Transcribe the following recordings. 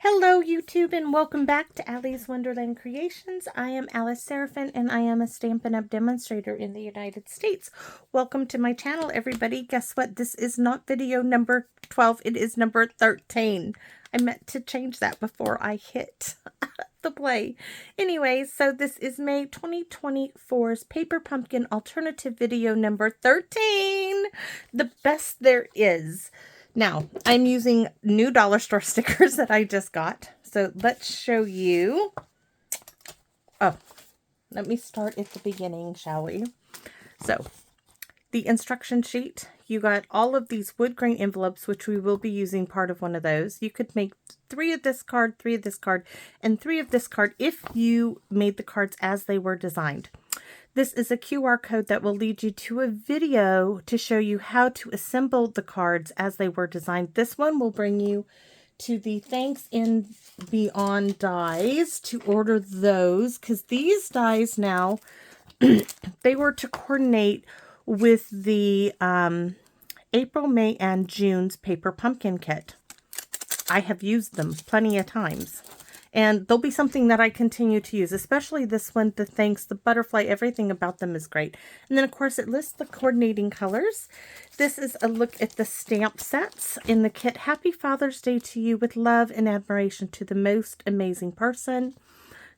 Hello YouTube and welcome back to Allie's Wonderland Creations. I am Alice Seraphin and I am a Stampin' Up! Demonstrator in the United States. Welcome to my channel everybody. Guess what? This is not video number 12, it is number 13. I meant to change that before I hit the play. Anyways, so this is May 2024's Paper Pumpkin Alternative video number 13. The best there is. Now, I'm using new dollar store stickers that I just got. So let's show you. Oh, let me start at the beginning, shall we? So, the instruction sheet. You got all of these wood grain envelopes, which we will be using part of one of those. You could make 3 of this card, 3 of this card, and 3 of this card if you made the cards as they were designed. This is a QR code that will lead you to a video to show you how to assemble the cards as they were designed. This one will bring you to the Thanks and Beyond dies to order those, because these dies now, they were to coordinate with the April, May, and June's Paper Pumpkin Kit. I have used them plenty of times. And they'll be something that I continue to use, especially this one, the thanks, the butterfly, everything about them is great. And then, of course, it lists the coordinating colors. This is a look at the stamp sets in the kit. Happy Father's Day to you with love and admiration to the most amazing person.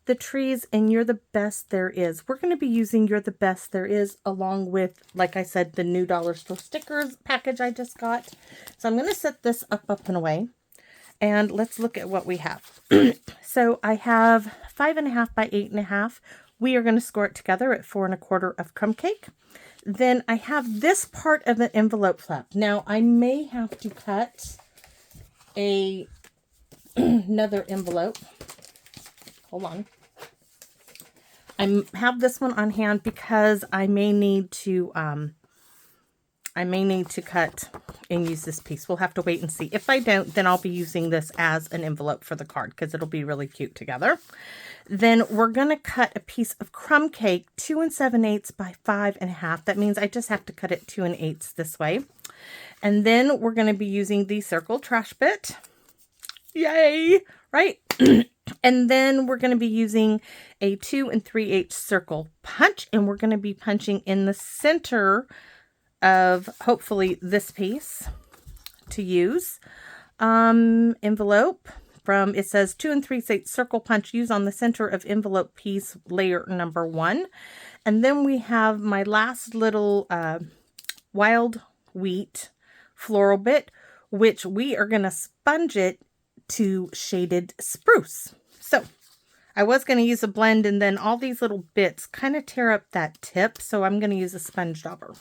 The trees and You're the Best There Is. We're going to be using You're the Best There Is along with, like I said, the new dollar store stickers package I just got. So I'm going to set this up and away. And let's look at what we have. So I have 5.5 by 8.5. We are going to score it together at 4 1/4 of crumb cake. Then I have this part of an envelope flap. Now I may have to cut another envelope. Hold on. I have this one on hand because I may need to cut and use this piece. We'll have to wait and see. If I don't, then I'll be using this as an envelope for the card because it'll be really cute together. Then we're going to cut a piece of crumb cake 2 7/8 by 5.5. That means I just have to cut it 2 1/8 this way. And then we're going to be using the circle trash bit. Yay! Right? And then we're going to be using a 2 3/8 circle punch, and we're going to be punching in the center of hopefully this piece to use. Envelope from, it says 2 3/8 circle punch, use on the center of envelope piece layer number 1. And then we have my last little wild wheat floral bit, which we are going to sponge it to shaded spruce. So I was going to use a blend, and then all these little bits kind of tear up that tip, so I'm going to use a sponge dauber.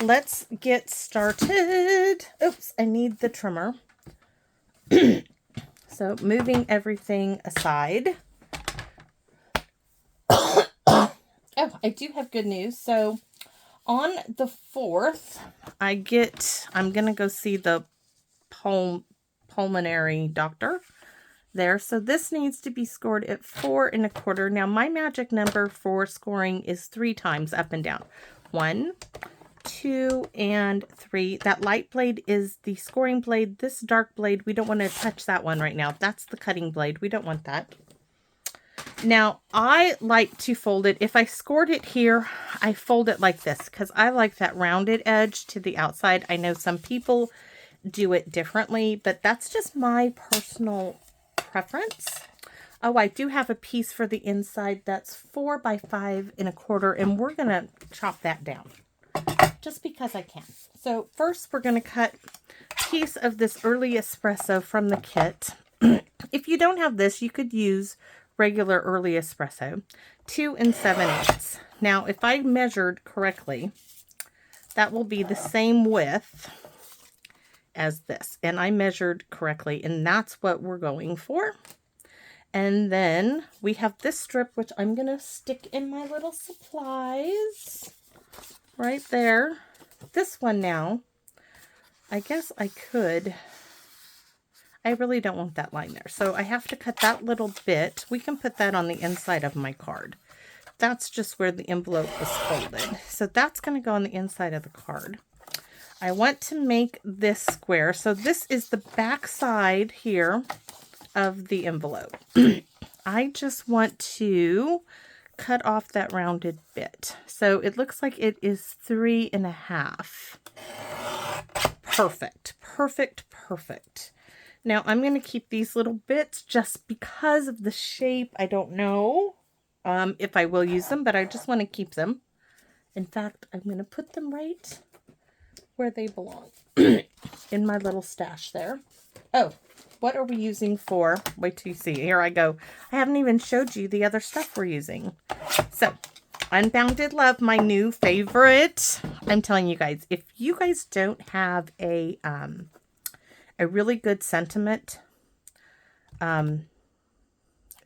Let's get started. Oops, I need the trimmer. So moving everything aside. Oh, I do have good news. So on the 4th, I'm going to go see the pulmonary doctor there. So this needs to be scored at 4 1/4. Now my magic number for scoring is 3 times up and down. 1, 2, and 3. That light blade is the scoring blade. This dark blade, we don't want to touch that one right now. That's the cutting blade. We don't want that. Now, I like to fold it. If I scored it here, I fold it like this because I like that rounded edge to the outside. I know some people do it differently, but that's just my personal preference. Oh, I do have a piece for the inside that's 4 by 5 1/4, and we're going to chop that down just because I can. So first we're going to cut a piece of this early espresso from the kit. If you don't have this, you could use regular early espresso, 2 7/8. Now, if I measured correctly, that will be the same width as this. And I measured correctly, and that's what we're going for. And then we have this strip, which I'm going to stick in my little supplies. Right there. This one now, I guess I could. I really don't want that line there. So I have to cut that little bit. We can put that on the inside of my card. That's just where the envelope was folded. So that's going to go on the inside of the card. I want to make this square. So this is the back side here of the envelope. I just want to cut off that rounded bit. So it looks like it is 3.5. Perfect, perfect, perfect. Now I'm going to keep these little bits just because of the shape. I don't know if I will use them, but I just want to keep them. In fact, I'm going to put them right where they belong in my little stash there. Oh, what are we using for? Wait till you see. Here I go. I haven't even showed you the other stuff we're using. So, Unbounded Love, my new favorite. I'm telling you guys, if you guys don't have a really good sentiment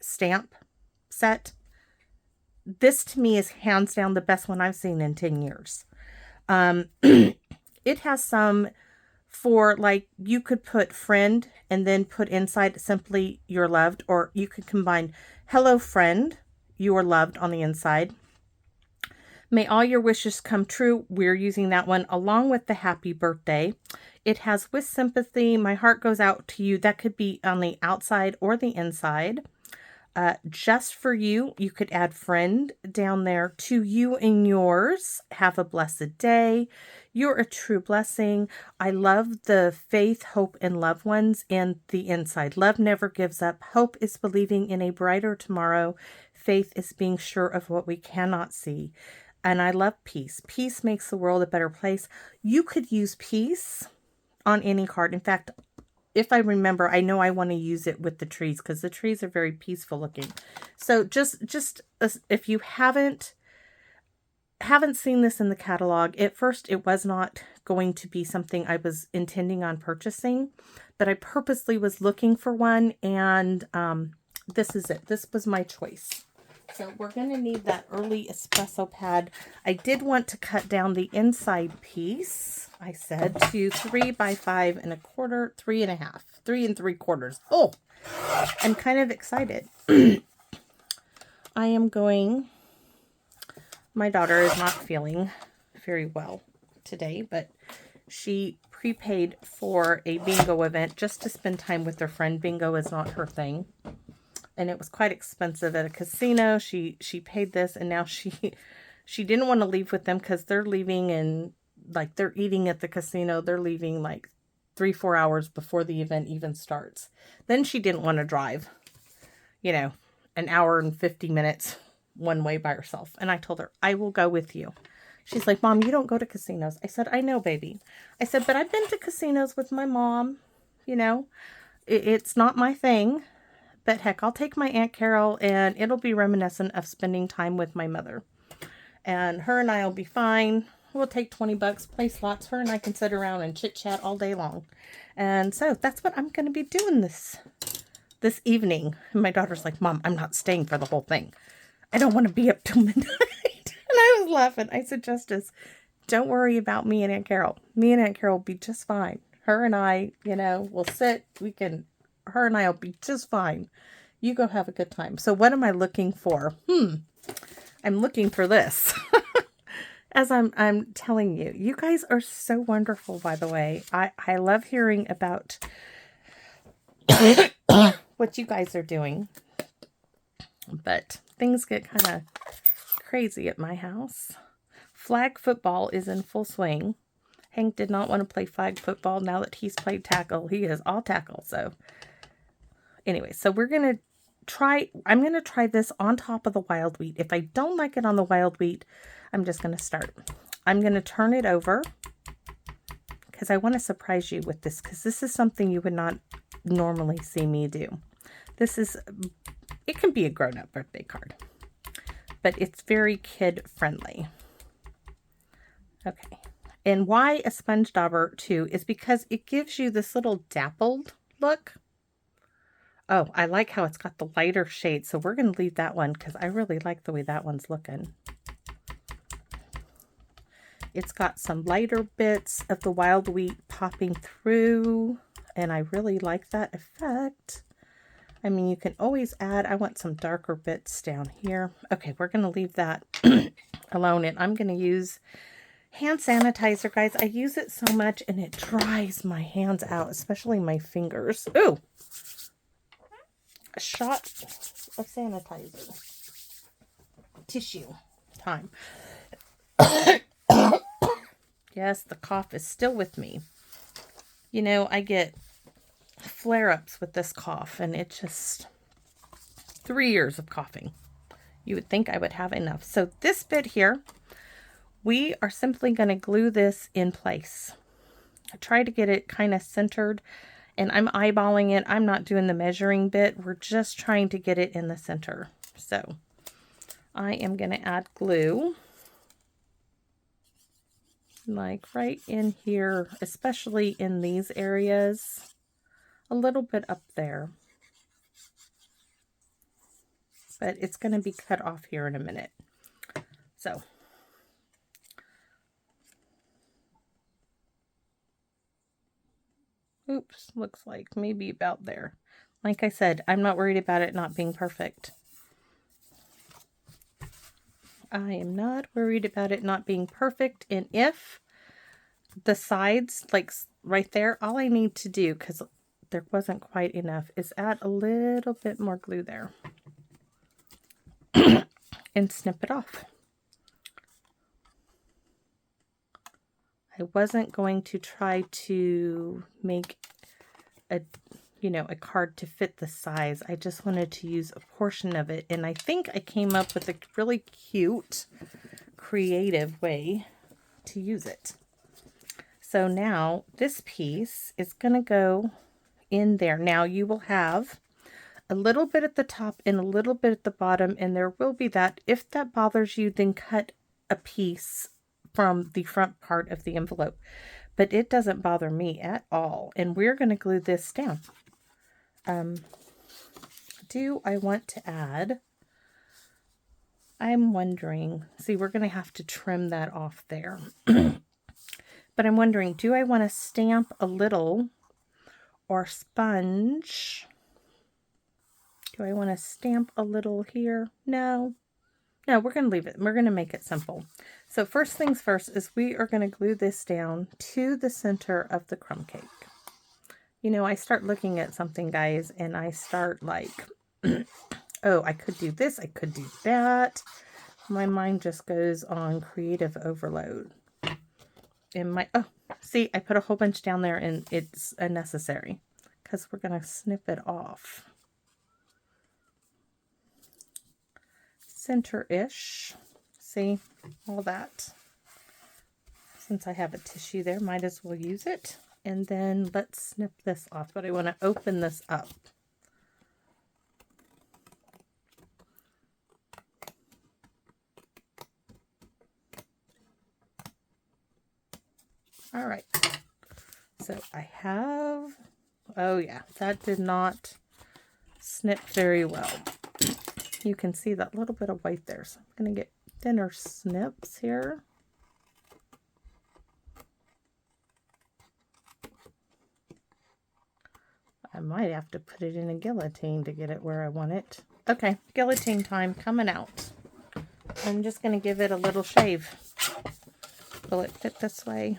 stamp set, this to me is hands down the best one I've seen in 10 years. It has some for, like, you could put friend and then put inside simply you're loved, or you could combine hello friend, you are loved on the inside. May all your wishes come true. We're using that one along with the happy birthday. It has with sympathy, my heart goes out to you. That could be on the outside or the inside. Just for you, you could add friend down there. To you and yours, have a blessed day. You're a true blessing. I love the faith, hope, and love ones in the inside. Love never gives up. Hope is believing in a brighter tomorrow. Faith is being sure of what we cannot see. And I love peace. Peace makes the world a better place. You could use peace on any card. In fact, if I remember, I know I want to use it with the trees because the trees are very peaceful looking. So just if you haven't seen this in the catalog, at first it was not going to be something I was intending on purchasing, but I purposely was looking for one, and this is it. This was my choice. So we're going to need that early espresso pad. I did want to cut down the inside piece, I said, to 3 by 5 1/4, 3.5, 3 3/4. Oh, I'm kind of excited. I am going, my daughter is not feeling very well today, but she prepaid for a bingo event just to spend time with her friend. Bingo is not her thing. And it was quite expensive at a casino. She paid this, and now she didn't want to leave with them because they're leaving, and like they're eating at the casino. They're leaving like 3-4 hours before the event even starts. Then she didn't want to drive, an hour and 50 minutes one way by herself. And I told her, I will go with you. She's like, Mom, you don't go to casinos. I said, I know, baby. I said, but I've been to casinos with my mom. It's not my thing. But heck, I'll take my Aunt Carol, and it'll be reminiscent of spending time with my mother. And her and I will be fine. We'll take $20, play slots. Her and I can sit around and chit-chat all day long. And so that's what I'm going to be doing this evening. And my daughter's like, Mom, I'm not staying for the whole thing. I don't want to be up till midnight. And I was laughing. I said, Justice, don't worry about me and Aunt Carol. Me and Aunt Carol will be just fine. Her and I, we'll sit. Her and I will be just fine. You go have a good time. So what am I looking for? I'm looking for this. As I'm telling you, you guys are so wonderful, by the way. I love hearing about what you guys are doing. But things get kind of crazy at my house. Flag football is in full swing. Hank did not want to play flag football. Now that he's played tackle, he is all tackle. So anyway, so I'm going to try this on top of the wild wheat. If I don't like it on the wild wheat, I'm just going to start. I'm going to turn it over because I want to surprise you with this, because this is something you would not normally see me do. It can be a grown-up birthday card, but it's very kid-friendly. Okay. And why a sponge dauber too is because it gives you this little dappled look. Oh, I like how it's got the lighter shade, so we're going to leave that one because I really like the way that one's looking. It's got some lighter bits of the wild wheat popping through, and I really like that effect. I mean, you can always add, I want some darker bits down here. Okay, we're going to leave that alone, and I'm going to use hand sanitizer, guys. I use it so much, and it dries my hands out, especially my fingers. Ooh! a shot of sanitizer. Tissue time. Yes, the cough is still with me. You know, I get flare-ups with this cough, and it just 3 years of coughing. You would think I would have enough. So this bit here, we are simply going to glue this in place. I try to get it kind of centered, and I'm eyeballing it. I'm not doing the measuring bit. We're just trying to get it in the center. So I am going to add glue. Like right in here, especially in these areas, a little bit up there, but it's going to be cut off here in a minute. So oops, looks like maybe about there. Like I said, I'm not worried about it not being perfect. I am not worried about it not being perfect. And if the sides, like right there, all I need to do, because there wasn't quite enough, is add a little bit more glue there and snip it off. I wasn't going to try to make a card to fit the size. I just wanted to use a portion of it, and I think I came up with a really cute, creative way to use it. So now this piece is going to go in there. Now you will have a little bit at the top and a little bit at the bottom, and there will be that. If that bothers you, then cut a piece from the front part of the envelope. But it doesn't bother me at all. And we're going to glue this down. Do I want to add? I'm wondering, see, we're going to have to trim that off there. But I'm wondering, do I want to stamp a little or sponge? Do I want to stamp a little here? No. No, we're going to leave it. We're going to make it simple. So first things first is we are going to glue this down to the center of the crumb cake. You know, I start looking at something, guys, and I start like, oh, I could do this. I could do that. My mind just goes on creative overload. Oh, see, I put a whole bunch down there, and it's unnecessary because we're going to snip it off. Center-ish. See, all that. Since I have a tissue there, might as well use it. And then let's snip this off, but I want to open this up. All right. So I have, oh yeah, that did not snip very well. You can see that little bit of white there. So I'm going to get thinner snips here. I might have to put it in a guillotine to get it where I want it. Okay, guillotine time coming out. I'm just going to give it a little shave. Will it fit this way?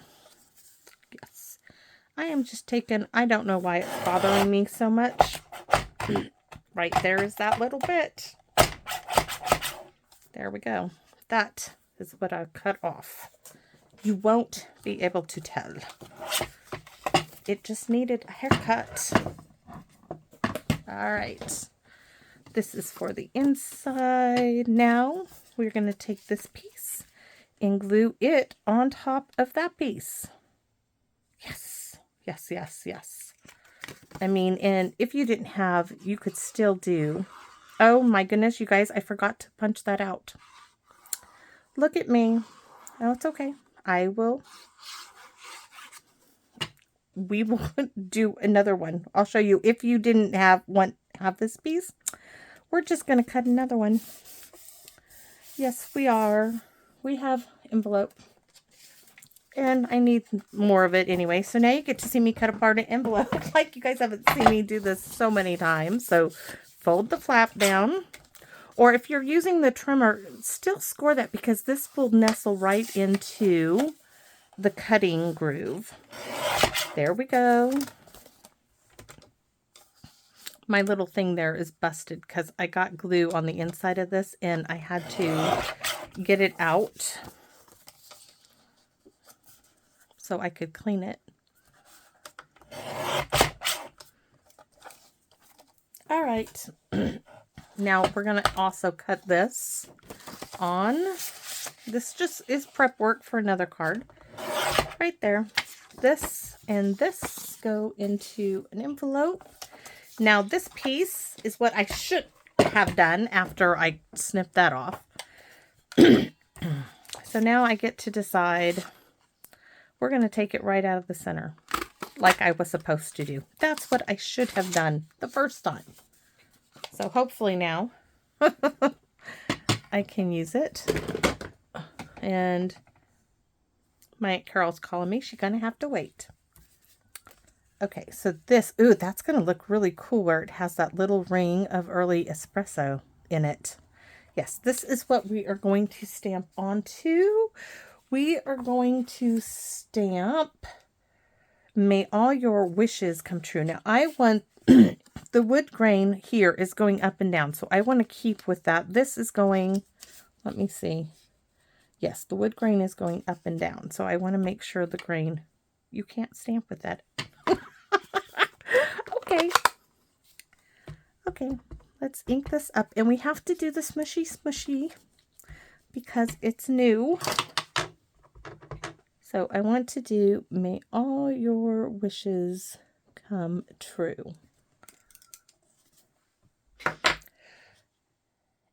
Yes. I am just taking, I don't know why it's bothering me so much. Right there is that little bit. There we go. That is what I cut off. You won't be able to tell. It just needed a haircut. All right. This is for the inside. Now we're going to take this piece and glue it on top of that piece. Yes. Yes, yes, yes. I mean, and if you didn't have, you could still do. Oh my goodness, you guys, I forgot to punch that out. Look at me. Oh, it's okay. We will do another one. I'll show you. If you didn't have this piece, we're just going to cut another one. Yes, we are. We have envelope. And I need more of it anyway. So now you get to see me cut apart an envelope. Like you guys haven't seen me do this so many times. So fold the flap down. Or if you're using the trimmer, still score that because this will nestle right into the cutting groove. There we go. My little thing there is busted because I got glue on the inside of this and I had to get it out so I could clean it. All right. Now we're going to also cut this on. This just is prep work for another card. Right there. This and this go into an envelope. Now this piece is what I should have done after I snipped that off. So now I get to decide. We're going to take it right out of the center like I was supposed to do. That's what I should have done the first time. So hopefully now I can use it. And my Aunt Carol's calling me. She's going to have to wait. Okay, so this, ooh, that's going to look really cool where it has that little ring of early espresso in it. Yes, this is what we are going to stamp onto. We are going to stamp May All Your Wishes Come True. Now, I want the wood grain here is going up and down, so I want to keep with that. This is going, let me see. Yes, the wood grain is going up and down, so I want to make sure the grain, you can't stamp with that. Okay. Okay, let's ink this up, and we have to do the smushy because it's new. So I want to do May All Your Wishes Come True.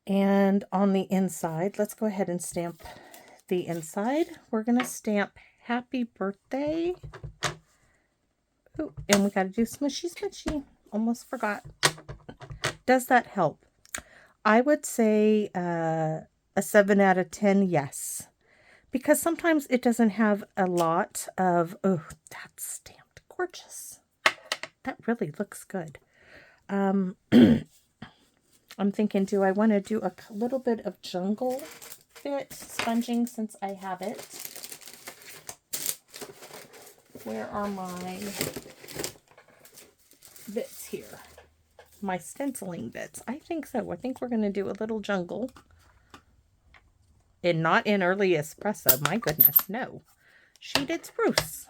And on the inside, let's go ahead and stamp the inside. We're going to stamp Happy Birthday. Ooh, and we got to do smushy. Almost forgot. Does that help? I would say a 7 out of 10, yes. Because sometimes it doesn't have a lot of, oh, that's stamped gorgeous. That really looks good. I'm thinking, do I want to do a little bit of jungle bit sponging since I have it? Where are my bits here? My stenciling bits. I think so. I think we're going to do a little jungle. And not in early espresso. My goodness, no. Sheeted spruce.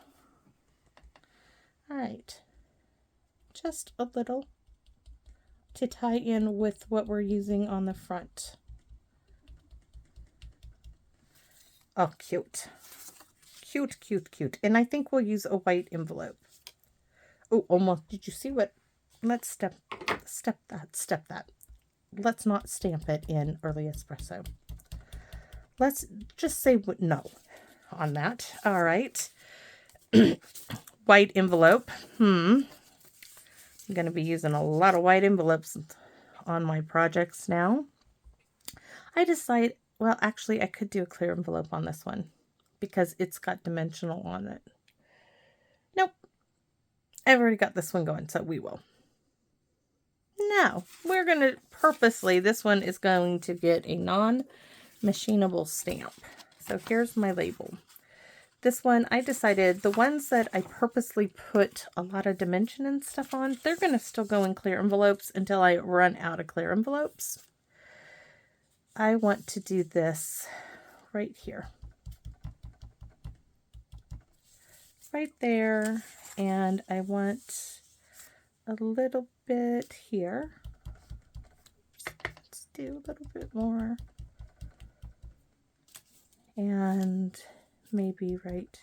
All right. Just a little to tie in with what we're using on the front. Oh, cute. Cute. And I think we'll use a white envelope. Oh, almost. Did you see what? Let's step that. Let's not stamp it in early espresso. Let's just say no on that. All right. White envelope. I'm going to be using a lot of white envelopes on my projects now. I decide, well, actually, I could do a clear envelope on this one because it's got dimensional on it. Nope. I've already got this one going, so we will. Now, we're going to purposely, this one is going to get a non-machinable stamp. So here's my label. This one, I decided the ones that I purposely put a lot of dimension and stuff on, they're going to still go in clear envelopes until I run out of clear envelopes. I want to do this right here. Right there. And I want a little bit here. Let's do a little bit more. And maybe right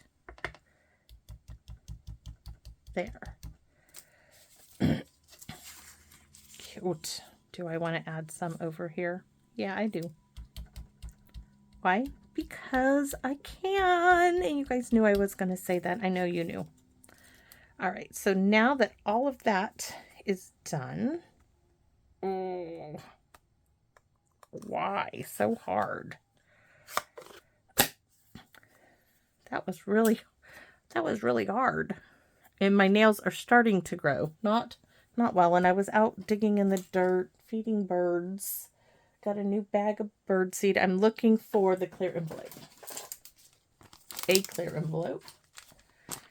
there. Cute. Do I want to add some over here? Yeah, I do. Why? Because I can. And you guys knew I was going to say that. I know you knew. All right. So now that all of that is done. Oh, why so hard? That was really hard. And my nails are starting to grow. Not well. And I was out digging in the dirt, feeding birds. Got a new bag of bird seed. I'm looking for the clear envelope. A clear envelope.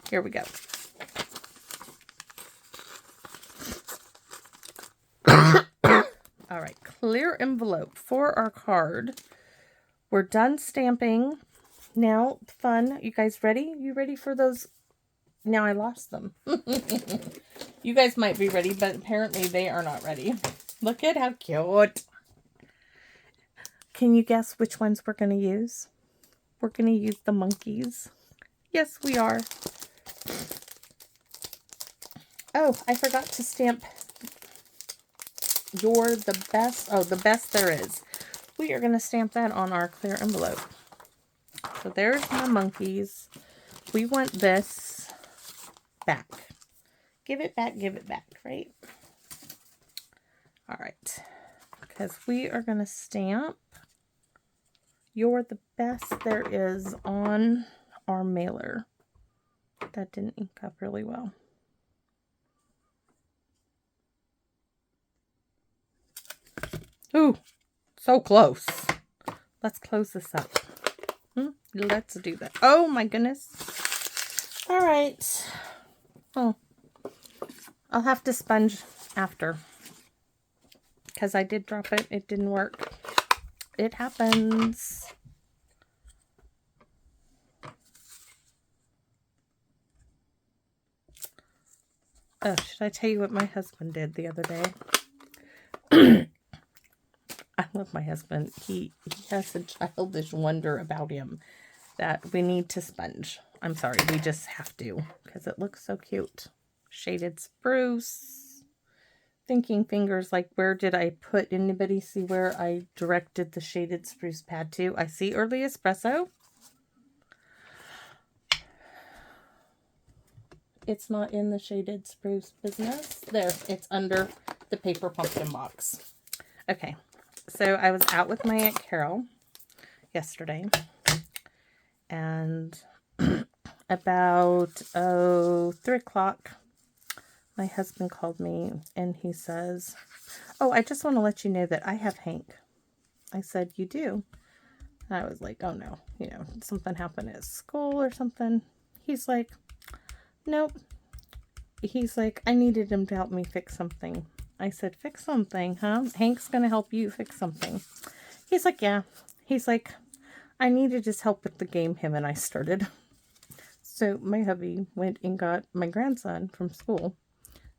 Here we go. All right, clear envelope for our card. We're done stamping. Now, fun. You guys ready? You ready for those? Now I lost them. You guys might be ready, but apparently they are not ready. Look at how cute. Can you guess which ones we're going to use? We're going to use the monkeys. Yes, we are. Oh, I forgot to stamp You're the Best. Oh, the best there is. We are going to stamp that on our clear envelope. So there's my monkeys. We want this back. Give it back, right? All right. Because we are going to stamp You're the Best there is on our mailer. That didn't ink up really well. Ooh, so close. Let's close this up. Let's do that. Oh my goodness. All right. Oh, I'll have to sponge after. Because I did drop it. It didn't work. It happens. Oh, should I tell you what my husband did the other day? I love my husband. He has a childish wonder about him that we need to sponge. I'm sorry, we just have to because it looks so cute. Shaded spruce. Thinking fingers, like where did I put, anybody see where I directed the shaded spruce pad to? I see early espresso. It's not in the shaded spruce business. There, it's under the paper pumpkin box. Okay, so I was out with my Aunt Carol yesterday, and about 3 o'clock, my husband called me and he says, "Oh, I just want to let you know that I have Hank." I said, "You do?" And I was like, "Oh no, something happened at school or something." He's like, "Nope." He's like, "I needed him to help me fix something." I said, "Fix something, huh? Hank's going to help you fix something." He's like, "Yeah." He's like, "I needed his help with the game him and I started." So my hubby went and got my grandson from school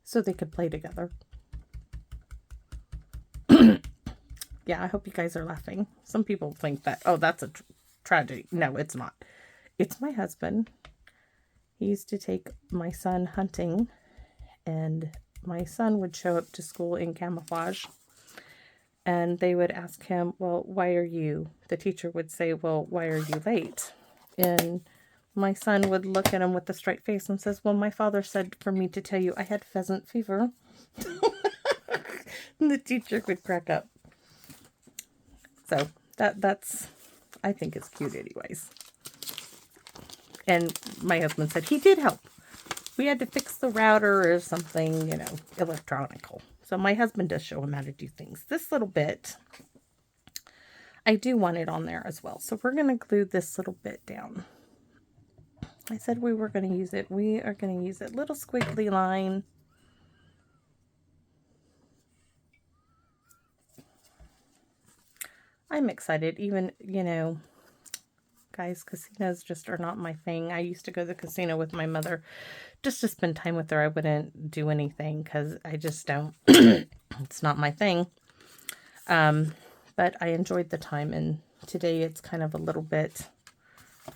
so they could play together. Yeah, I hope you guys are laughing. Some people think that, oh, that's a tragedy. No, it's not. It's my husband. He used to take my son hunting, and my son would show up to school in camouflage, and they would ask him, "Well, why are you?" The teacher would say, "Well, why are you late?" And my son would look at him with a straight face and says, "Well, my father said for me to tell you I had pheasant fever." And the teacher would crack up. So that's, I think it's cute anyways. And my husband said he did help. We had to fix the router or something, electronical. So my husband does show him how to do things. This little bit, I do want it on there as well. So we're going to glue this little bit down. I said we were going to use it. We are going to use it. Little squiggly line. I'm excited. Even, guys, casinos just are not my thing. I used to go to the casino with my mother just to spend time with her. I wouldn't do anything because I just don't. It's not my thing. But I enjoyed the time, and today it's kind of a little bit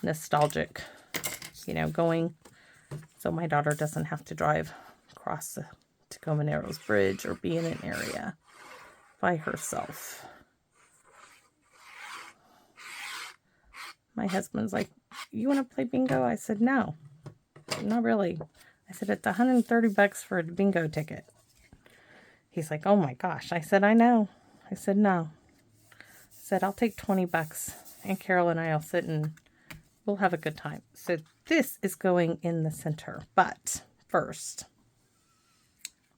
nostalgic, going so my daughter doesn't have to drive across the Tacoma Narrows Bridge or be in an area by herself. My husband's like, "You want to play bingo?" I said, "No, not really." I said, "It's $130 for a bingo ticket." He's like, "Oh my gosh." I said, "I know." I said, "No." I said, "I'll take $20 and Carol and I will sit and we'll have a good time." So this is going in the center, but first,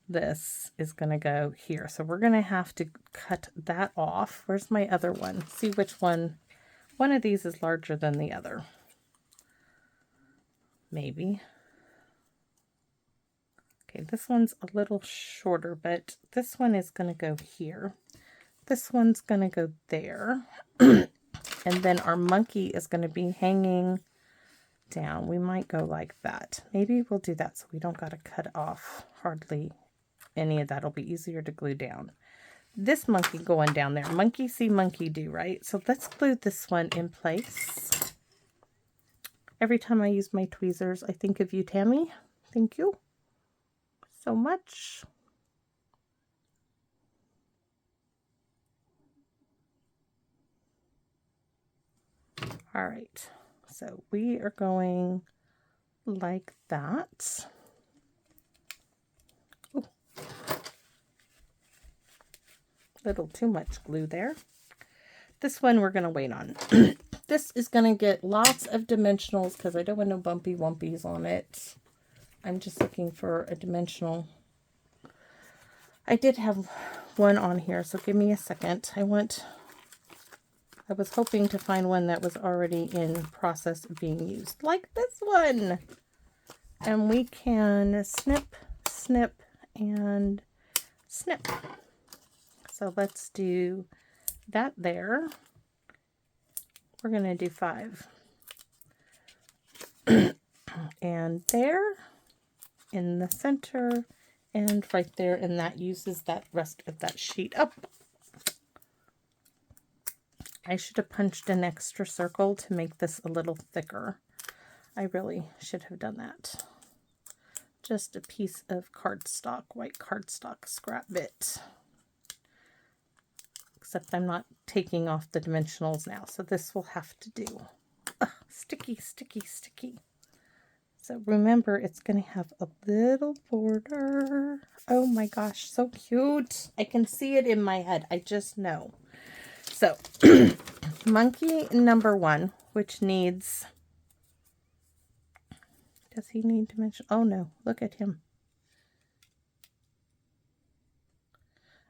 this is going to go here. So we're going to have to cut that off. Where's my other one? See which one. One of these is larger than the other. Maybe. Okay, this one's a little shorter, but this one is going to go here. this one's going to go there. And then our monkey is going to be hanging down. We might go like that. Maybe we'll do that so we don't got to cut off hardly any of that. It'll be easier to glue down. This monkey going down there. Monkey see, monkey do, right? So let's glue this one in place. Every time I use my tweezers, I think of you, Tammy. Thank you so much. All right, so we are going like that. Ooh. Little too much glue there. This one we're going to wait on. This is going to get lots of dimensionals because I don't want no bumpy wumpies on it. I'm just looking for a dimensional. I did have one on here, so give me a second. I was hoping to find one that was already in process of being used, like this one. And we can snip, snip, and snip. So let's do that there. We're going to do 5. And there, in the center, and right there, and that uses that rest of that sheet up. I should have punched an extra circle to make this a little thicker. I really should have done that. Just a piece of cardstock, white cardstock scrap bit. Except I'm not taking off the dimensionals now, so this will have to do. Ugh, sticky, sticky, sticky. So remember, it's going to have a little border. Oh my gosh, so cute. I can see it in my head. I just know. So, monkey number 1, which needs... Does he need dimension? Oh no, look at him.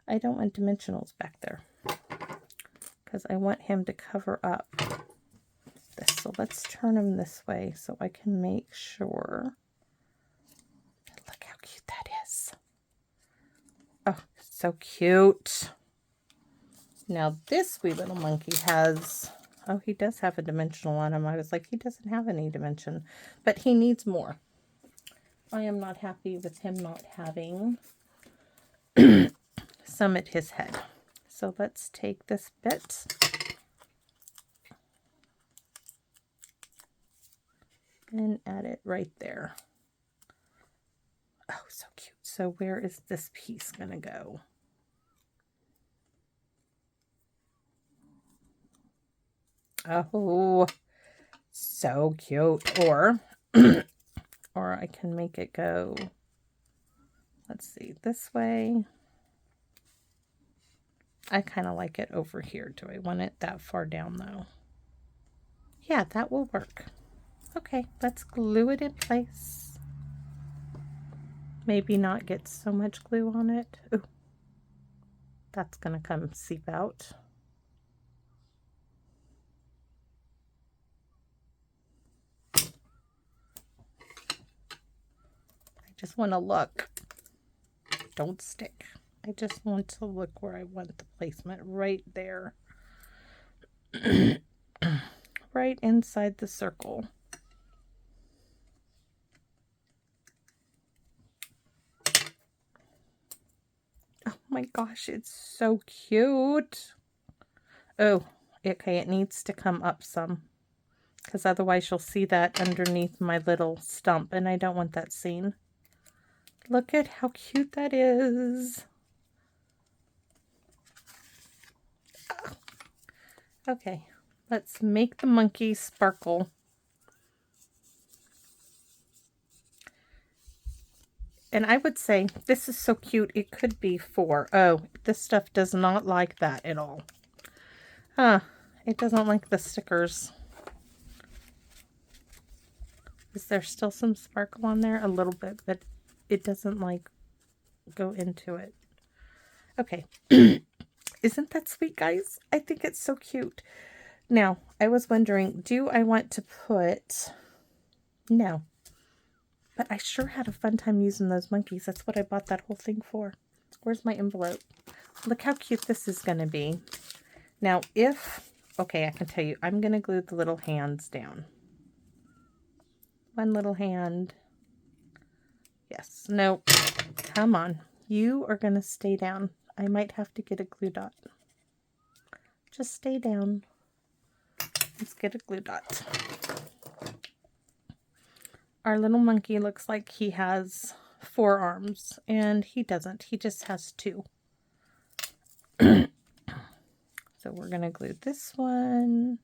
I don't want dimensionals back there because I want him to cover up this. So let's turn him this way so I can make sure. Look how cute that is. Oh, so cute. Now this wee little monkey has, oh, he does have a dimensional on him. I was like, he doesn't have any dimension, but he needs more. I am not happy with him not having some at his head. So let's take this bit and add it right there. Oh, so cute. So where is this piece going to go? Oh, so cute. Or, or I can make it go, let's see, this way. I kind of like it over here. Do I want it that far down though? Yeah, that will work. Okay, let's glue it in place. Maybe not get so much glue on it. Ooh, that's gonna come seep out. I just want to look. Don't stick. I just want to look where I want the placement. Right there. Right inside the circle. Oh my gosh, it's so cute. Oh, okay, it needs to come up some, because otherwise you'll see that underneath my little stump, and I don't want that seen. Look at how cute that is. Oh. Okay, let's make the monkey sparkle. And I would say this is so cute, it could be 4. Oh, this stuff does not like that at all. It doesn't like the stickers. Is there still some sparkle on there? A little bit, but it doesn't like go into it. Okay. Isn't that sweet, guys? I think it's so cute. Now, I was wondering, do I want to put... No. But I sure had a fun time using those monkeys. That's what I bought that whole thing for. Where's my envelope? Look how cute this is going to be. Now, okay, I can tell you, I'm going to glue the little hands down. One little hand. Yes. No. Come on. You are going to stay down. I might have to get a glue dot. Just stay down. Let's get a glue dot. Our little monkey looks like he has 4 arms, and he doesn't. He just has 2. So we're going to glue this one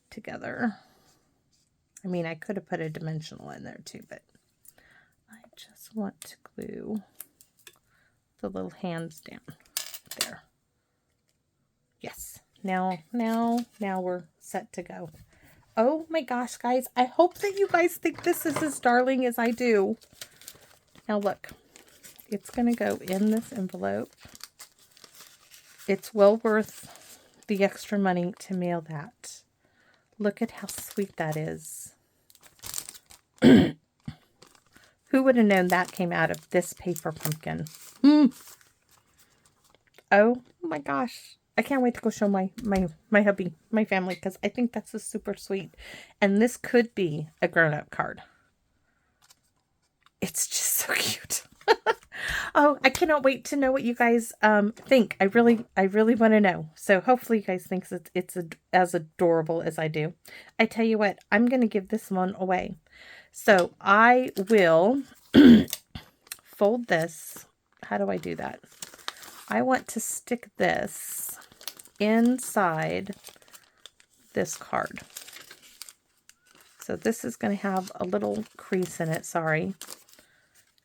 together. I mean, I could have put a dimensional in there too, but I just want to glue the little hands down there. Yes. Now we're set to go. Oh my gosh, guys. I hope that you guys think this is as darling as I do. Now look, it's going to go in this envelope. It's well worth the extra money to mail that. Look at how sweet that is. Who would have known that came out of this paper pumpkin? Oh my gosh. I can't wait to go show my hubby, my family, because I think that's super sweet. And this could be a grown-up card. It's just so cute. Oh, I cannot wait to know what you guys think. I really want to know. So hopefully you guys think it's as adorable as I do. I tell you what, I'm going to give this one away. So I will fold this. How do I do that? I want to stick this inside this card. So this is going to have a little crease in it, sorry.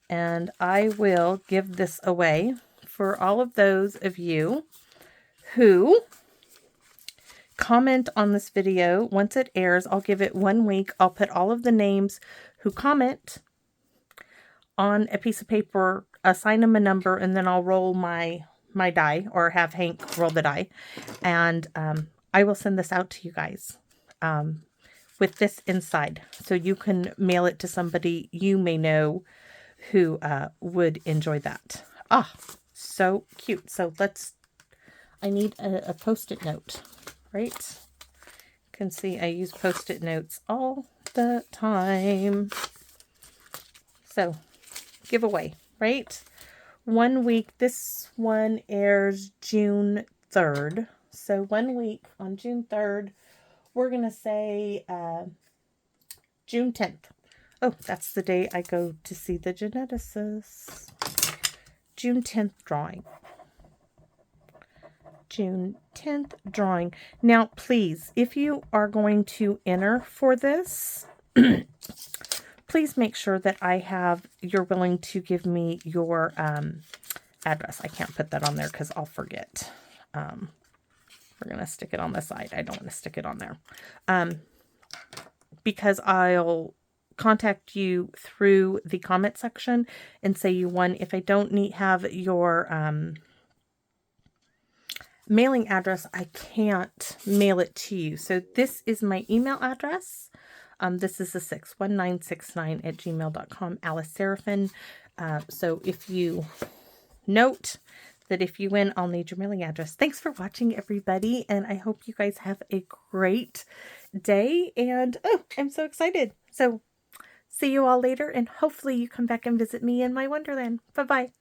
And I will give this away for all of those of you who comment on this video. Once it airs, I'll give it 1 week. I'll put all of the names who comment on a piece of paper, assign them a number, and then I'll roll my die, or have Hank roll the die, and I will send this out to you guys with this inside, so you can mail it to somebody you may know who would enjoy that. Ah, so cute. So I need a post-it note, right? You can see I use post-it notes all the time. So giveaway, right? 1 week. This one airs June 3rd. So 1 week on June 3rd, we're going to say June 10th. Oh, that's the day I go to see the geneticist. June 10th drawing. June 10th drawing. Now, please, if you are going to enter for this, please make sure that you're willing to give me your address. I can't put that on there because I'll forget. We're going to stick it on the side. I don't want to stick it on there. Because I'll contact you through the comment section and say you won. If I don't have your mailing address, I can't mail it to you. So this is my email address. This is the 61969@gmail.com, Alice Seraphin. So if you note that if you win, I'll need your mailing address. Thanks for watching, everybody. And I hope you guys have a great day. And oh, I'm so excited. So see you all later. And hopefully you come back and visit me in my Wonderland. Bye-bye.